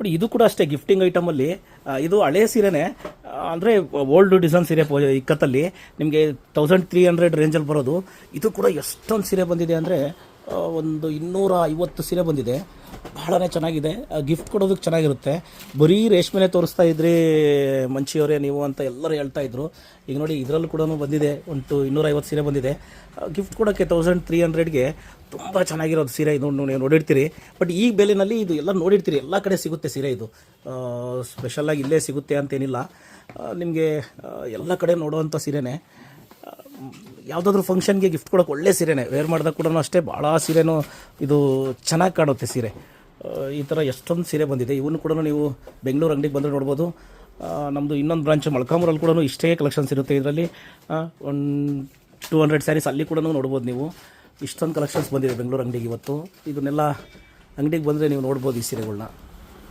But ಇದು ಕೂಡ ಅಷ್ಟೇ ಗಿಫ್ಟಿಂಗ್ ಐಟಮಲ್ಲಿ ಇದು ಹಳೆ ಸೀರೆನೇ, ಅಂದರೆ ಓಲ್ಡ್ ಡಿಸೈನ್ ಸೀರೆ ಇಕ್ಕತ್ತಲ್ಲಿ ನಿಮಗೆ 1300 ರೇಂಜಲ್ಲಿ ಬರೋದು. ಇದು ಕೂಡ ಎಷ್ಟೊಂದು ಸೀರೆ ಬಂದಿದೆ ಅಂದರೆ ಒಂದು 250 ಸೀರೆ ಬಂದಿದೆ. ಬಹಳನೇ ಚೆನ್ನಾಗಿದೆ, ಗಿಫ್ಟ್ ಕೊಡೋದಕ್ಕೆ ಚೆನ್ನಾಗಿರುತ್ತೆ. ಬರೀ ರೇಷ್ಮೆನೇ ತೋರಿಸ್ತಾ ಇದ್ರಿ ಮಂಚಿಯವರೇ ನೀವು ಅಂತ ಎಲ್ಲರೂ ಹೇಳ್ತಾ ಇದ್ರು. ಈಗ ನೋಡಿ ಇದರಲ್ಲೂ ಕೂಡ ಬಂದಿದೆ, ಒಂದು 250 ಸೀರೆ ಬಂದಿದೆ. ಗಿಫ್ಟ್ ಕೊಡೋಕ್ಕೆ 1300ಗೆ ತುಂಬ ಚೆನ್ನಾಗಿರೋದು ಸೀರೆ. ಇದು ನೀವು ನೋಡಿರ್ತೀರಿ, ಬಟ್ ಈ ಬೆಲೆಯಲ್ಲಿ ಇದು ಎಲ್ಲ ನೋಡಿರ್ತೀರಿ, ಎಲ್ಲ ಕಡೆ ಸಿಗುತ್ತೆ ಸೀರೆ. ಇದು ಸ್ಪೆಷಲಾಗಿ ಇಲ್ಲೇ ಸಿಗುತ್ತೆ ಅಂತೇನಿಲ್ಲ, ನಿಮಗೆ ಎಲ್ಲ ಕಡೆ ನೋಡುವಂಥ ಸೀರೆನೇ. ಯಾವುದಾದ್ರೂ ಫಂಕ್ಷನ್ಗೆ ಗಿಫ್ಟ್ ಕೊಡೋಕೆ ಒಳ್ಳೆ ಸೀರೆನೇ, ವೇರ್ ಮಾಡಿದಾಗ ಕೂಡ ಅಷ್ಟೇ ಭಾಳ ಸೀರೆನೂ ಇದು ಚೆನ್ನಾಗಿ ಕಾಣುತ್ತೆ ಸೀರೆ. ಈ ಥರ ಎಷ್ಟೊಂದು ಸೀರೆ ಬಂದಿದೆ. ಇವನ್ನು ಕೂಡ ನೀವು ಬೆಂಗಳೂರು ಅಂಗಡಿಗೆ ಬಂದರೆ ನೋಡ್ಬೋದು. ನಮ್ಮದು ಇನ್ನೊಂದು ಬ್ರಾಂಚ್ ಮೊಳಕಾಮೂರಲ್ಲಿ ಕೂಡ ಇಷ್ಟೇ ಕಲೆಕ್ಷನ್ಸ್ ಇರುತ್ತೆ. ಇದರಲ್ಲಿ ಒಂದು 200 ಸ್ಯಾರೀಸ್ ಅಲ್ಲಿ ಕೂಡ ನೋಡ್ಬೋದು ನೀವು. ಇಷ್ಟೊಂದು ಕಲೆಕ್ಷನ್ಸ್ ಬಂದಿದೆ ಬೆಂಗಳೂರು ಅಂಗಡಿಗೆ ಇವತ್ತು. ಇದನ್ನೆಲ್ಲ ಅಂಗಡಿಗೆ ಬಂದರೆ ನೀವು ನೋಡ್ಬೋದು ಈ ಸೀರೆಗಳನ್ನ.